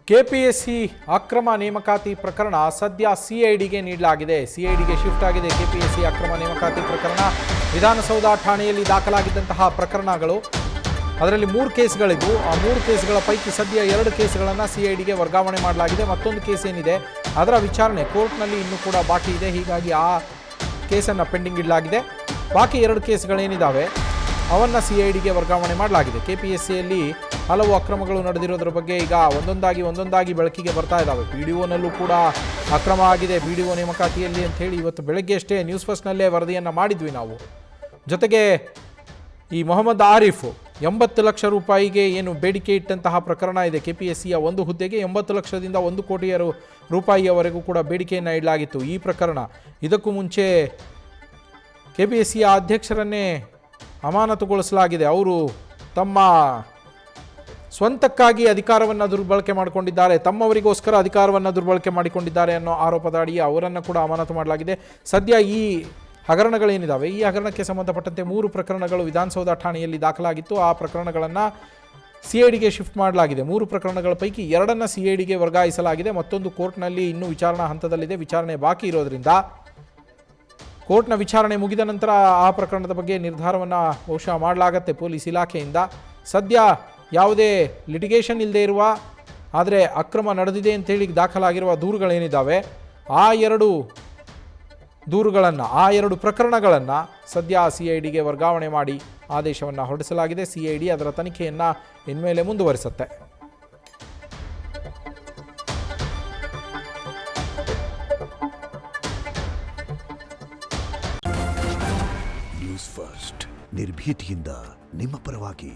KPSC ಅಕ್ರಮ ನೇಮಕಾತಿ ಪ್ರಕರಣ ಸದ್ಯ ಸಿಐಡಿಗೆ ನೀಡಲಾಗಿದೆ. ಸಿಐಡಿಗೆ ಶಿಫ್ಟ್ ಆಗಿದೆ ಕೆಪಿಎಸ್ಸಿ ಅಕ್ರಮ ನೇಮಕಾತಿ ಪ್ರಕರಣ. ವಿಧಾನಸೌಧ ಠಾಣೆಯಲ್ಲಿ ದಾಖಲಾಗಿದ್ದಂತಹ ಪ್ರಕರಣಗಳು, ಅದರಲ್ಲಿ 3 ಕೇಸ್ಗಳಿದ್ದು, ಆ 3 ಕೇಸ್ಗಳ ಪೈಕಿ ಸದ್ಯ 2 ಕೇಸ್ಗಳನ್ನು ಸಿಐಡಿಗೆ ವರ್ಗಾವಣೆ ಮಾಡಲಾಗಿದೆ. ಮತ್ತೊಂದು ಕೇಸ್ ಏನಿದೆ ಅದರ ವಿಚಾರಣೆ ಕೋರ್ಟ್ನಲ್ಲಿ ಇನ್ನೂ ಕೂಡ ಬಾಕಿ ಇದೆ. ಹೀಗಾಗಿ ಆ ಕೇಸನ್ನು ಪೆಂಡಿಂಗ್ ಇಡಲಾಗಿದೆ. ಬಾಕಿ 2 ಕೇಸ್ಗಳೇನಿದ್ದಾವೆ ಅವನ್ನು ಸಿಐಡಿಗೆ ವರ್ಗಾವಣೆ ಮಾಡಲಾಗಿದೆ. ಕೆಪಿಎಸ್ಸಿಯಲ್ಲಿ ಹಲವು ಅಕ್ರಮಗಳು ನಡೆದಿರೋದ್ರ ಬಗ್ಗೆ ಈಗ ಒಂದೊಂದಾಗಿ ಬೆಳಕಿಗೆ ಬರ್ತಾ ಇದ್ದಾವೆ. PDOನಲ್ಲೂ ಕೂಡ ಅಕ್ರಮ ಆಗಿದೆ, PDO ನೇಮಕಾತಿಯಲ್ಲಿ ಅಂಥೇಳಿ ಇವತ್ತು ಬೆಳಗ್ಗೆ ಅಷ್ಟೇ ನ್ಯೂಸ್ ಫಸ್ಟ್ನಲ್ಲೇ ವರದಿಯನ್ನು ಮಾಡಿದ್ವಿ ನಾವು. ಜೊತೆಗೆ ಈ ಮೊಹಮ್ಮದ್ ಆರಿಫ್ 80 ಲಕ್ಷ ರೂಪಾಯಿಗೆ ಏನು ಬೇಡಿಕೆ ಇಟ್ಟಂತಹ ಪ್ರಕರಣ ಇದೆ. ಕೆಪಿಎಸ್ಸಿಯ ಒಂದು ಹುದ್ದೆಗೆ 80 ಲಕ್ಷದಿಂದ 1 ಕೋಟಿ ರೂಪಾಯಿಯವರೆಗೂ ಕೂಡ ಬೇಡಿಕೆಯನ್ನು ಇಡಲಾಗಿತ್ತು. ಈ ಪ್ರಕರಣ ಇದಕ್ಕೂ ಮುಂಚೆ ಕೆಪಿಎಸ್ಸಿಯ ಅಧ್ಯಕ್ಷರನ್ನೇ ಅಮಾನತುಗೊಳಿಸಲಾಗಿದೆ. ಅವರು ತಮ್ಮ ಸ್ವಂತಕ್ಕಾಗಿ ಅಧಿಕಾರವನ್ನು ದುರ್ಬಳಕೆ ಮಾಡಿಕೊಂಡಿದ್ದಾರೆ, ತಮ್ಮವರಿಗೋಸ್ಕರ ಅಧಿಕಾರವನ್ನು ದುರ್ಬಳಕೆ ಮಾಡಿಕೊಂಡಿದ್ದಾರೆ ಅನ್ನೋ ಆರೋಪದ ಅಡಿ ಅವರನ್ನು ಕೂಡ ಅಮಾನತು ಮಾಡಲಾಗಿದೆ. ಸದ್ಯ ಈ ಹಗರಣಗಳೇನಿದ್ದಾವೆ, ಈ ಹಗರಣಕ್ಕೆ ಸಂಬಂಧಪಟ್ಟಂತೆ 3 ಪ್ರಕರಣಗಳು ವಿಧಾನಸೌಧ ಠಾಣೆಯಲ್ಲಿ ದಾಖಲಾಗಿತ್ತು. ಆ ಪ್ರಕರಣಗಳನ್ನು ಸಿಐಡಿಗೆ ಶಿಫ್ಟ್ ಮಾಡಲಾಗಿದೆ. 3 ಪ್ರಕರಣಗಳ ಪೈಕಿ 2 ಸಿಐಡಿಗೆ ವರ್ಗಾಯಿಸಲಾಗಿದೆ. ಮತ್ತೊಂದು ಕೋರ್ಟ್ನಲ್ಲಿ ಇನ್ನೂ ವಿಚಾರಣಾ ಹಂತದಲ್ಲಿದೆ. ವಿಚಾರಣೆ ಬಾಕಿ ಇರೋದ್ರಿಂದ ಕೋರ್ಟ್ನ ವಿಚಾರಣೆ ಮುಗಿದ ನಂತರ ಆ ಪ್ರಕರಣದ ಬಗ್ಗೆ ನಿರ್ಧಾರವನ್ನು ಬಹುಶಃ ಮಾಡಲಾಗತ್ತೆ ಪೊಲೀಸ್ ಇಲಾಖೆಯಿಂದ. ಸದ್ಯ ಯಾವುದೇ ಲಿಟಿಗೇಷನ್ ಇಲ್ಲದೆ ಇರುವ, ಆದರೆ ಅಕ್ರಮ ನಡೆದಿದೆ ಅಂತೇಳಿ ದಾಖಲಾಗಿರುವ ದೂರುಗಳೇನಿದ್ದಾವೆ ಆ 2 ದೂರುಗಳನ್ನು, ಆ 2 ಪ್ರಕರಣಗಳನ್ನು ಸದ್ಯ ಸಿಐಡಿಗೆ ವರ್ಗಾವಣೆ ಮಾಡಿ ಆದೇಶವನ್ನು ಹೊರಡಿಸಲಾಗಿದೆ. ಸಿಐಡಿ ಅದರ ತನಿಖೆಯನ್ನು ಇನ್ಮೇಲೆ ಮುಂದುವರಿಸುತ್ತೆ. ನ್ಯೂಸ್ ಫಸ್ಟ್ ನಿರ್ಭೀತಿಯಿಂದ ನಿಮ್ಮ ಪರವಾಗಿ.